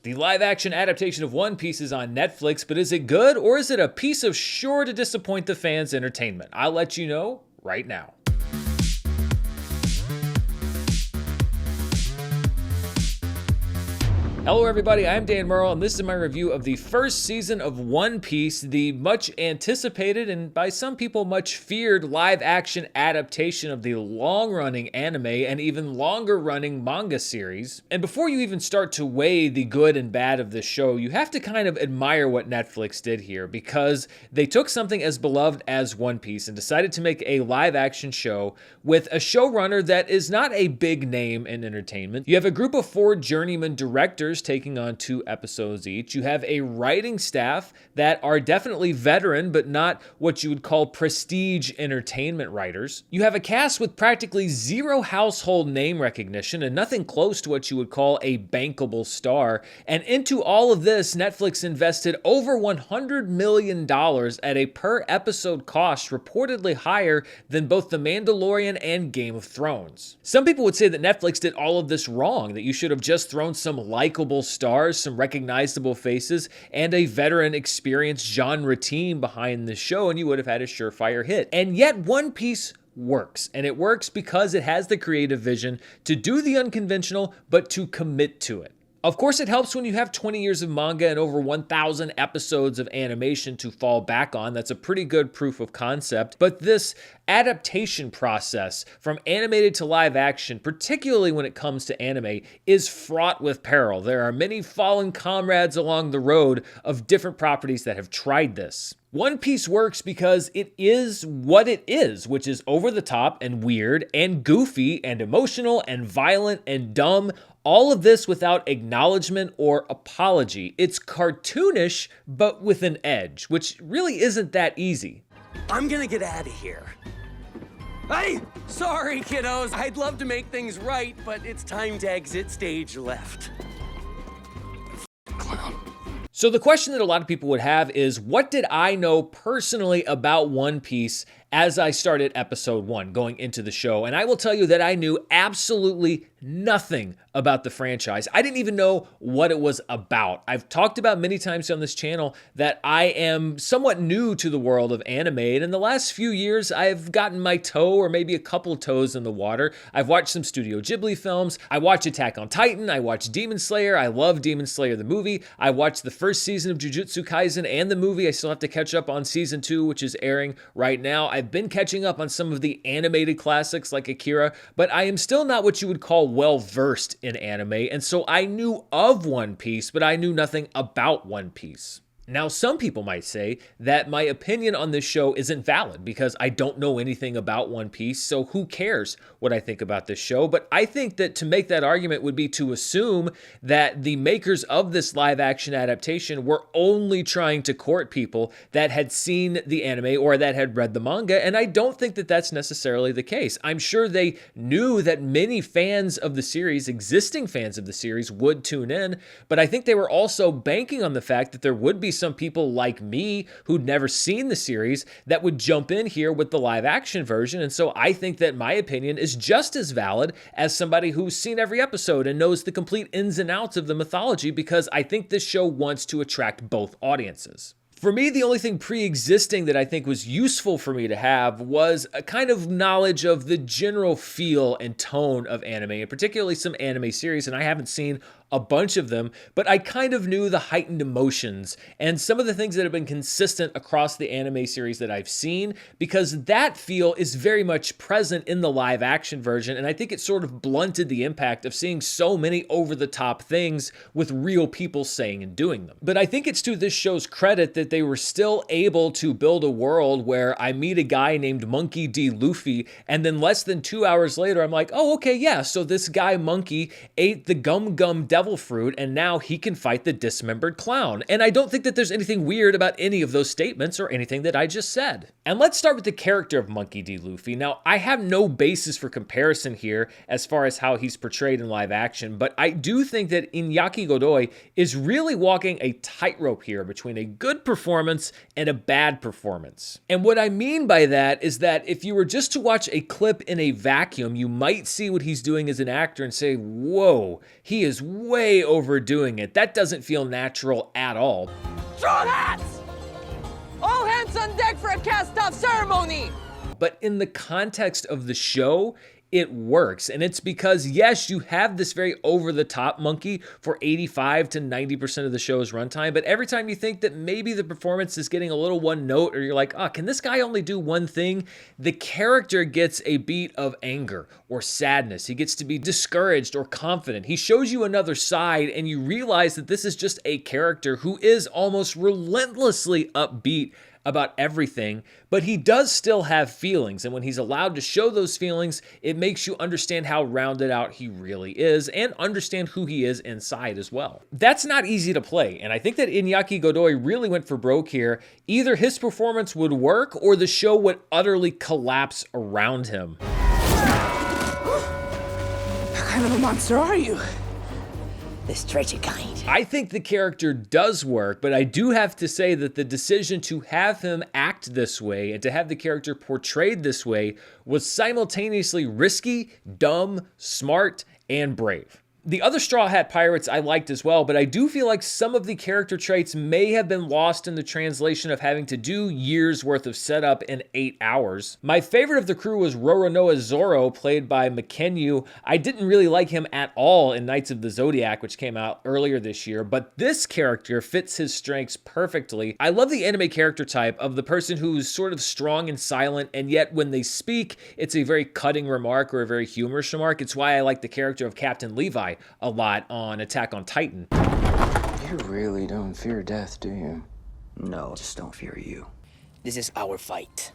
The live-action adaptation of One Piece is on Netflix, but is it good or is it a piece of sure to disappoint the fans' entertainment? I'll let you know right now. Hello everybody, I'm Dan Murrell, and this is my review of the first season of One Piece, the much anticipated and by some people much feared live-action adaptation of the long-running anime and even longer-running manga series. And before you even start to weigh the good and bad of this show, you have to kind of admire what Netflix did here, because they took something as beloved as One Piece and decided to make a live-action show with a showrunner that is not a big name in entertainment. You have a group of 4 journeyman directors taking on 2 episodes each. You have a writing staff that are definitely veteran, but not what you would call prestige entertainment writers. You have a cast with practically zero household name recognition and nothing close to what you would call a bankable star. And into all of this, Netflix invested over $100 million at a per episode cost reportedly higher than both The Mandalorian and Game of Thrones. Some people would say that Netflix did all of this wrong, that you should have just thrown some likable stars, some recognizable faces, and a veteran experienced genre team behind the show, and you would have had a surefire hit. And yet One Piece works, and it works because it has the creative vision to do the unconventional, but to commit to it. Of course, it helps when you have 20 years of manga and over 1,000 episodes of animation to fall back on. That's a pretty good proof of concept. But this adaptation process from animated to live action, particularly when it comes to anime, is fraught with peril. There are many fallen comrades along the road of different properties that have tried this. One Piece works because it is what it is, which is over the top and weird and goofy and emotional and violent and dumb. All of this without acknowledgement or apology. It's cartoonish, but with an edge, which really isn't that easy. I'm gonna get out of here. Hey, sorry kiddos. I'd love to make things right, but it's time to exit stage left. Clown. So the question that a lot of people would have is, what did I know personally about One Piece as I started episode 1 going into the show? And I will tell you that I knew absolutely nothing about the franchise. I didn't even know what it was about. I've talked about many times on this channel that I am somewhat new to the world of anime, and in the last few years I've gotten my toe or maybe a couple toes in the water. I've watched some Studio Ghibli films. I watched Attack on Titan. I watched Demon Slayer. I love Demon Slayer the movie. I watched the first season of Jujutsu Kaisen and the movie. I still have to catch up on season 2, which is airing right now. I've been catching up on some of the animated classics like Akira, but I am still not what you would call well-versed in anime, and so I knew of One Piece, but I knew nothing about One Piece. Now, some people might say that my opinion on this show isn't valid because I don't know anything about One Piece, so who cares what I think about this show? But I think that to make that argument would be to assume that the makers of this live-action adaptation were only trying to court people that had seen the anime or that had read the manga, and I don't think that that's necessarily the case. I'm sure they knew that many fans of the series, existing fans of the series, would tune in, but I think they were also banking on the fact that there would be some people like me who'd never seen the series that would jump in here with the live action version. And so I think that my opinion is just as valid as somebody who's seen every episode and knows the complete ins and outs of the mythology, because I think this show wants to attract both audiences. For me, the only thing pre-existing that I think was useful for me to have was a kind of knowledge of the general feel and tone of anime, and particularly some anime series, and I haven't seen a bunch of them, but I kind of knew the heightened emotions and some of the things that have been consistent across the anime series that I've seen, because that feel is very much present in the live action version, and I think it sort of blunted the impact of seeing so many over-the-top things with real people saying and doing them. But I think it's to this show's credit that they were still able to build a world where I meet a guy named Monkey D. Luffy, and then less than 2 hours later, I'm like, oh, okay, yeah, so this guy Monkey ate the Gum Gum Devil fruit, and now he can fight the dismembered clown. And I don't think that there's anything weird about any of those statements or anything that I just said. And let's start with the character of Monkey D. Luffy. Now, I have no basis for comparison here as far as how he's portrayed in live action, but I do think that Iñaki Godoy is really walking a tightrope here between a good performance and a bad performance. And what I mean by that is that if you were just to watch a clip in a vacuum, you might see what he's doing as an actor and say, whoa, he is way overdoing it. That doesn't feel natural at all. Straw hats! All hands on deck for a cast-off ceremony! But in the context of the show, it works. And it's because, yes, you have this very over-the-top monkey for 85 to 90% of the show's runtime, but every time you think that maybe the performance is getting a little one note, or you're like, oh, can this guy only do one thing? The character gets a beat of anger or sadness. He gets to be discouraged or confident. He shows you another side, and you realize that this is just a character who is almost relentlessly upbeat about everything, but he does still have feelings, and when he's allowed to show those feelings, it makes you understand how rounded out he really is and understand who he is inside as well. That's not easy to play, and I think that Iñaki Godoy really went for broke here. Either his performance would work or the show would utterly collapse around him. What kind of a monster are you? The stretchy kind. I think the character does work, but I do have to say that the decision to have him act this way and to have the character portrayed this way was simultaneously risky, dumb, smart, and brave. The other Straw Hat Pirates I liked as well, but I do feel like some of the character traits may have been lost in the translation of having to do years worth of setup in 8 hours. My favorite of the crew was Roronoa Zoro, played by Makenyu. I didn't really like him at all in Knights of the Zodiac, which came out earlier this year, but this character fits his strengths perfectly. I love the anime character type of the person who's sort of strong and silent, and yet when they speak, it's a very cutting remark or a very humorous remark. It's why I like the character of Captain Levi a lot on Attack on Titan. You really don't fear death, do you? No, just don't fear you. This is our fight.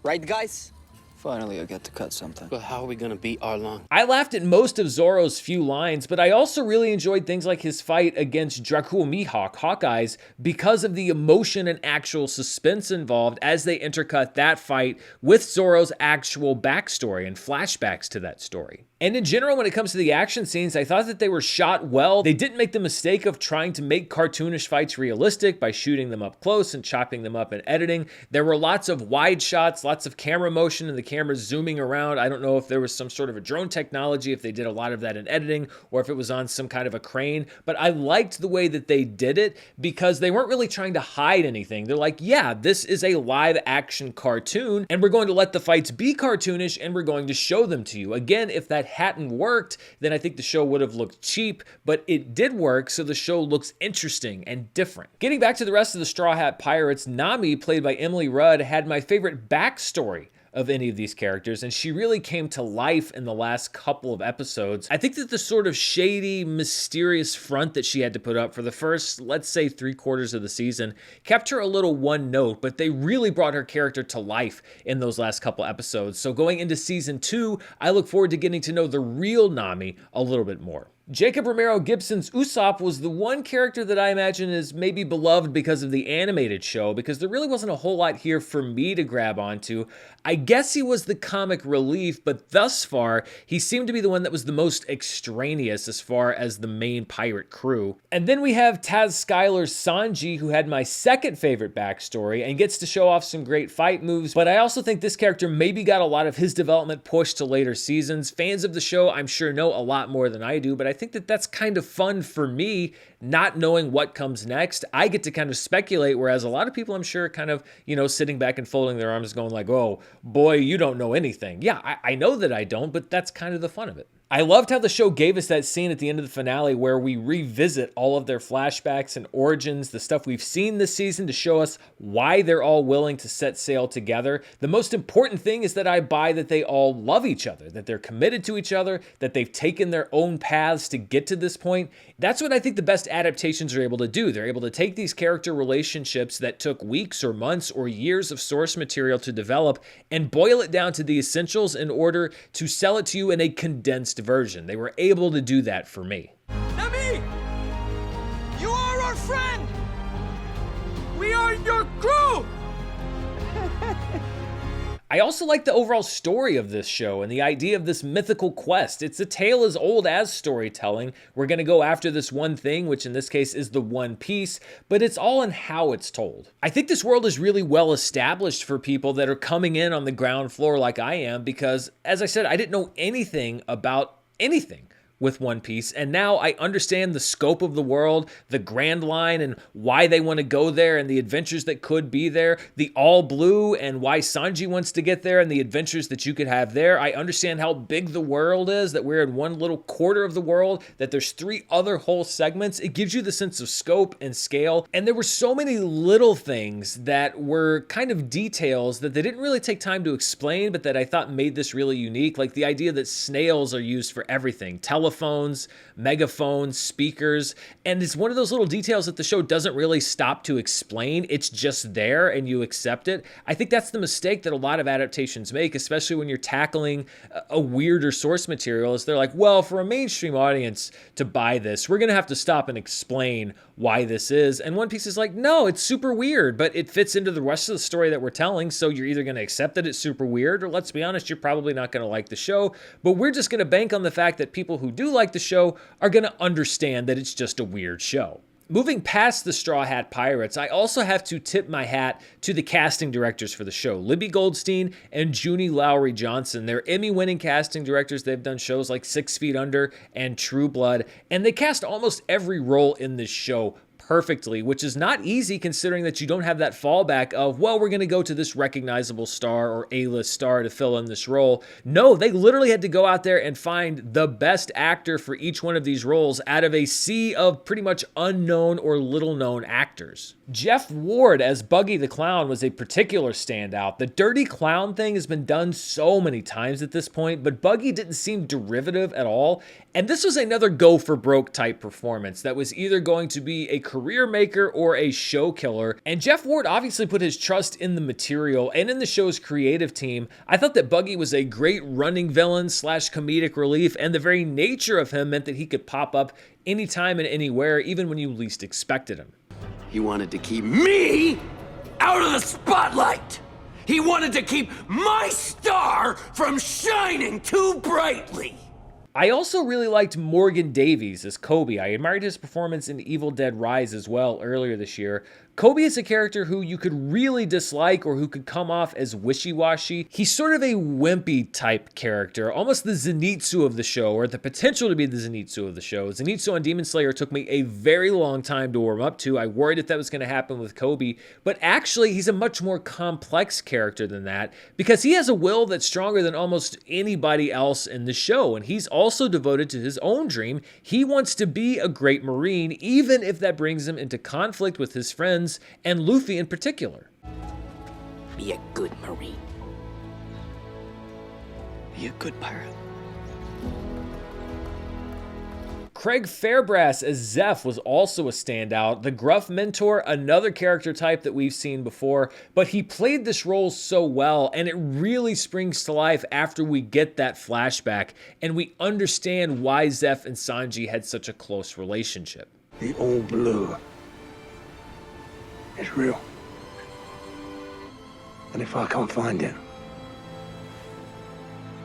Right, guys? Finally, I get to cut something. But how are we gonna beat Arlong? I laughed at most of Zoro's few lines, but I also really enjoyed things like his fight against Dracul Mihawk, Hawkeyes, because of the emotion and actual suspense involved as they intercut that fight with Zoro's actual backstory and flashbacks to that story. And in general, when it comes to the action scenes, I thought that they were shot well. They didn't make the mistake of trying to make cartoonish fights realistic by shooting them up close and chopping them up in editing. There were lots of wide shots, lots of camera motion, and the camera zooming around. I don't know if there was some sort of a drone technology, if they did a lot of that in editing, or if it was on some kind of a crane. But I liked the way that they did it because they weren't really trying to hide anything. They're like, yeah, this is a live action cartoon, and we're going to let the fights be cartoonish, and we're going to show them to you. Again, if that hadn't worked, then I think the show would have looked cheap, but it did work, so the show looks interesting and different. Getting back to the rest of the Straw Hat Pirates, Nami, played by Emily Rudd, had my favorite backstory of any of these characters, and she really came to life in the last couple of episodes. I think that the sort of shady, mysterious front that she had to put up for the first, let's say, 3/4 of the season kept her a little one note, but they really brought her character to life in those last couple episodes. So going into season 2, I look forward to getting to know the real Nami a little bit more. Jacob Romero Gibson's Usopp was the one character that I imagine is maybe beloved because of the animated show, because there really wasn't a whole lot here for me to grab onto. I guess he was the comic relief, but thus far, he seemed to be the one that was the most extraneous as far as the main pirate crew. And then we have Taz Skylar's Sanji, who had my second favorite backstory and gets to show off some great fight moves, but I also think this character maybe got a lot of his development pushed to later seasons. Fans of the show, I'm sure, know a lot more than I do, but I think that that's kind of fun for me, not knowing what comes next. I get to kind of speculate, whereas a lot of people, I'm sure, kind of, sitting back and folding their arms going like, oh boy, you don't know anything. Yeah, I know that I don't, but that's kind of the fun of it. I loved how the show gave us that scene at the end of the finale where we revisit all of their flashbacks and origins, the stuff we've seen this season, to show us why they're all willing to set sail together. The most important thing is that I buy that they all love each other, that they're committed to each other, that they've taken their own paths to get to this point. That's what I think the best adaptations are able to do. They're able to take these character relationships that took weeks or months or years of source material to develop and boil it down to the essentials in order to sell it to you in a condensed version. They were able to do that for me. Nami! You are our friend! We are your crew! I also like the overall story of this show and the idea of this mythical quest. It's a tale as old as storytelling. We're going to go after this one thing, which in this case is the One Piece, but it's all in how it's told. I think this world is really well established for people that are coming in on the ground floor like I am, because, as I said, I didn't know anything about anything with One Piece, and now I understand the scope of the world, the Grand Line, and why they want to go there, and the adventures that could be there, the All Blue, and why Sanji wants to get there, and the adventures that you could have there. I understand how big the world is, that we're in one little quarter of the world, that there's 3 other whole segments. It gives you the sense of scope and scale, and there were so many little things that were kind of details that they didn't really take time to explain, but that I thought made this really unique, like the idea that snails are used for everything, telephones, megaphones, speakers, and it's one of those little details that the show doesn't really stop to explain. It's just there and you accept it. I think that's the mistake that a lot of adaptations make, especially when you're tackling a weirder source material, is they're like, well, for a mainstream audience to buy this, we're going to have to stop and explain why this is. And One Piece is like, no, it's super weird, but it fits into the rest of the story that we're telling, so you're either going to accept that it's super weird, or let's be honest, you're probably not going to like the show, but we're just going to bank on the fact that people who do like the show are going to understand that it's just a weird show. Moving past the Straw Hat Pirates, I also have to tip my hat to the casting directors for the show, Libby Goldstein and Junie Lowry Johnson. They're Emmy-winning casting directors. They've done shows like 6 Feet Under and True Blood, and they cast almost every role in this show perfectly, which is not easy considering that you don't have that fallback of, well, we're going to go to this recognizable star or A-list star to fill in this role. No, they literally had to go out there and find the best actor for each one of these roles out of a sea of pretty much unknown or little-known actors. Jeff Ward as Buggy the Clown was a particular standout. The dirty clown thing has been done so many times at this point, but Buggy didn't seem derivative at all. And this was another go for broke type performance that was either going to be a career maker or a show killer. And Jeff Ward obviously put his trust in the material and in the show's creative team. I thought that Buggy was a great running villain / comedic relief, and the very nature of him meant that he could pop up anytime and anywhere, even when you least expected him. He wanted to keep me out of the spotlight. He wanted to keep my star from shining too brightly. I also really liked Morgan Davies as Kobe. I admired his performance in Evil Dead Rise as well earlier this year. Kobe is a character who you could really dislike or who could come off as wishy-washy. He's sort of a wimpy type character, almost the Zenitsu of the show, or the potential to be the Zenitsu of the show. Zenitsu on Demon Slayer took me a very long time to warm up to. I worried that was going to happen with Kobe, but actually he's a much more complex character than that because he has a will that's stronger than almost anybody else in the show, and he's also devoted to his own dream. He wants to be a great Marine, even if that brings him into conflict with his friends, and Luffy in particular. Be a good Marine. Be a good pirate. Craig Fairbrass as Zeph was also a standout. The gruff mentor, another character type that we've seen before, but he played this role so well, and it really springs to life after we get that flashback, and we understand why Zeph and Sanji had such a close relationship. The Old Blue is real. And if I can't find it,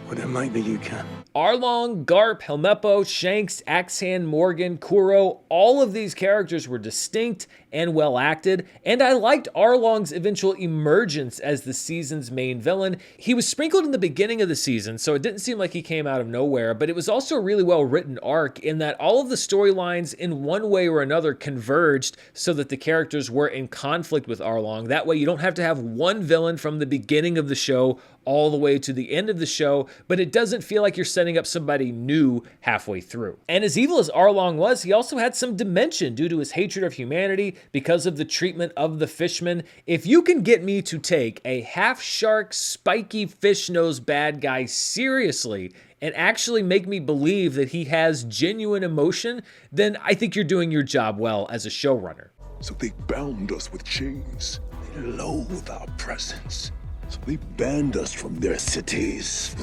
well then maybe you can. Arlong, Garp, Helmeppo, Shanks, Axehand, Morgan, Kuro, all of these characters were distinct and well acted, and I liked Arlong's eventual emergence as the season's main villain. He was sprinkled in the beginning of the season, so it didn't seem like he came out of nowhere, but it was also a really well written arc in that all of the storylines in one way or another converged so that the characters were in conflict with Arlong. That way you don't have to have one villain from the beginning of the show all the way to the end of the show, but it doesn't feel like you're setting up somebody new halfway through. And as evil as Arlong was, he also had some dimension due to his hatred of humanity because of the treatment of the fishmen. If you can get me to take a half-shark, spiky fish-nosed bad guy seriously and actually make me believe that he has genuine emotion, then I think you're doing your job well as a showrunner. So they bound us with chains. They loathe our presence. So they banned us from their cities.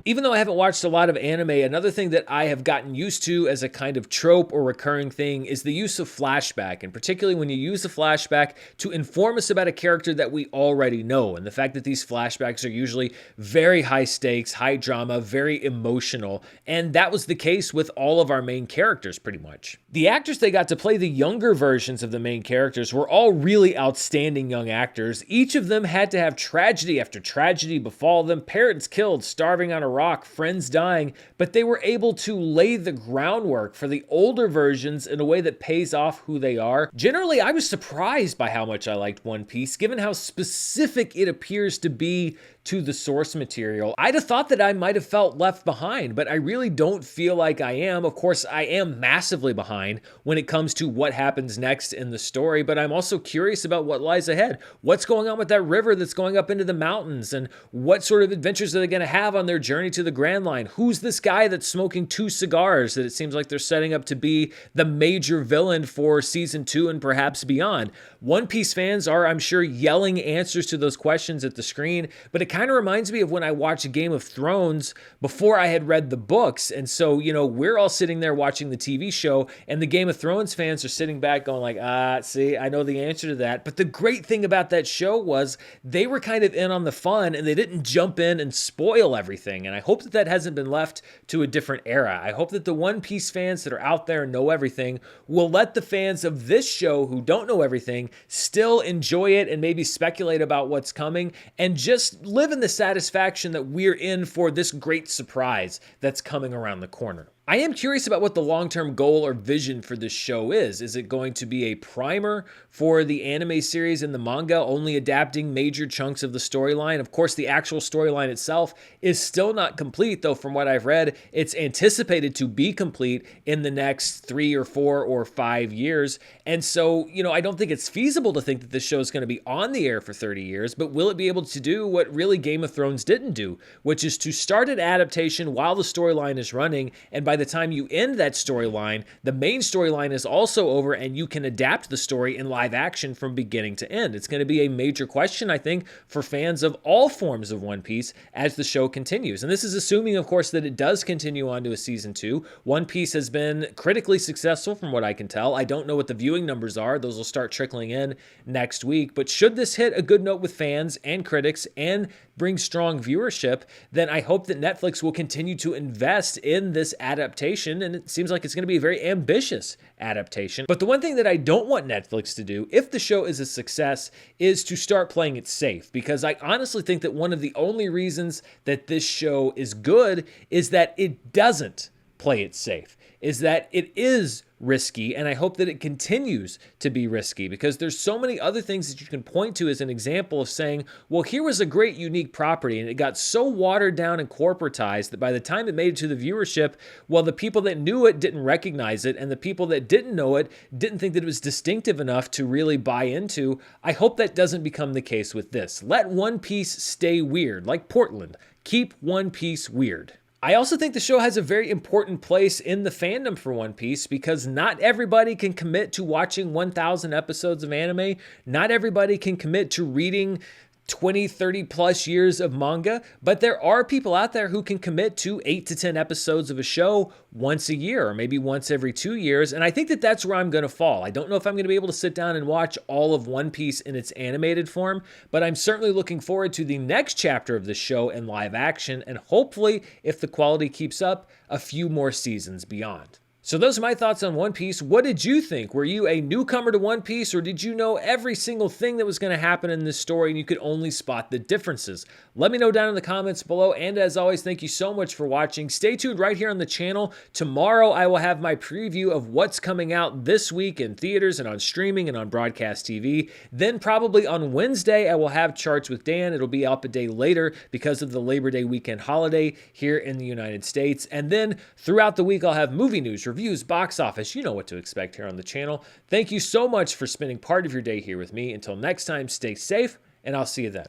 Even though I haven't watched a lot of anime, another thing that I have gotten used to as a kind of trope or recurring thing is the use of flashback, and particularly when you use a flashback to inform us about a character that we already know, and the fact that these flashbacks are usually very high stakes, high drama, very emotional, and that was the case with all of our main characters pretty much. The actors they got to play the younger versions of the main characters were all really outstanding young actors. Each of them had to have tragedy after tragedy befall them, parents killed, starving on a rock, friends dying, but they were able to lay the groundwork for the older versions in a way that pays off who they are. Generally, I was surprised by how much I liked One Piece, given how specific it appears to be to the source material. I'd have thought that I might have felt left behind, but I really don't feel like I am. Of course, I am massively behind when it comes to what happens next in the story, but I'm also curious about what lies ahead. What's going on with that river that's going up into the mountains, and what sort of adventures are they going to have on their journey to the Grand Line? Who's this guy that's smoking 2 cigars that it seems like they're setting up to be the major villain for season 2 and perhaps beyond? One Piece fans are, I'm sure, yelling answers to those questions at the screen, but it kind of reminds me of when I watched Game of Thrones before I had read the books. And so, we're all sitting there watching the TV show, and the Game of Thrones fans are sitting back going like, see, I know the answer to that. But the great thing about that show was they were kind of in on the fun, and they didn't jump in and spoil everything. And I hope that that hasn't been left to a different era. I hope that the One Piece fans that are out there and know everything will let the fans of this show who don't know everything still enjoy it and maybe speculate about what's coming, and just live in the satisfaction that we're in for this great surprise that's coming around the corner. I am curious about what the long-term goal or vision for this show is. Is it going to be a primer for the anime series and the manga, only adapting major chunks of the storyline? Of course, the actual storyline itself is still not complete, though from what I've read, it's anticipated to be complete in the next 3 or 4 or 5 years. And so, I don't think it's feasible to think that this show is going to be on the air for 30 years, but will it be able to do what really Game of Thrones didn't do, which is to start an adaptation while the storyline is running, and by the time you end that storyline, the main storyline is also over and you can adapt the story in live action from beginning to end. It's going to be a major question, I think, for fans of all forms of One Piece as the show continues. And this is assuming, of course, that it does continue on to a season 2. One Piece has been critically successful from what I can tell. I don't know what the viewing numbers are. Those will start trickling in next week. But should this hit a good note with fans and critics and bring strong viewership, then I hope that Netflix will continue to invest in this adaptation, and it seems like it's going to be a very ambitious adaptation. But the one thing that I don't want Netflix to do, if the show is a success, is to start playing it safe, because I honestly think that one of the only reasons that this show is good is that it doesn't play it safe, is that it is risky, and I hope that it continues to be risky, because there's so many other things that you can point to as an example of saying, well, here was a great unique property, and it got so watered down and corporatized that by the time it made it to the viewership, well, the people that knew it didn't recognize it, and the people that didn't know it didn't think that it was distinctive enough to really buy into. I hope that doesn't become the case with this. Let One Piece stay weird, like Portland. Keep One Piece weird. I also think the show has a very important place in the fandom for One Piece, because not everybody can commit to watching 1,000 episodes of anime. Not everybody can commit to reading 20, 30 plus years of manga, but there are people out there who can commit to 8 to 10 episodes of a show once a year, or maybe once every 2 years. And I think that that's where I'm going to fall. I don't know if I'm going to be able to sit down and watch all of One Piece in its animated form, but I'm certainly looking forward to the next chapter of the show in live action, and hopefully, if the quality keeps up, a few more seasons beyond. So those are my thoughts on One Piece. What did you think? Were you a newcomer to One Piece, or did you know every single thing that was going to happen in this story and you could only spot the differences? Let me know down in the comments below, and as always, thank you so much for watching. Stay tuned right here on the channel. Tomorrow I will have my preview of what's coming out this week in theaters and on streaming and on broadcast TV. Then probably on Wednesday I will have Charts with Dan. It'll be up a day later because of the Labor Day weekend holiday here in the United States. And then throughout the week I'll have movie news, reviews, box office. You know what to expect here on the channel. Thank you so much for spending part of your day here with me. Until next time, stay safe, and I'll see you then.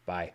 Bye.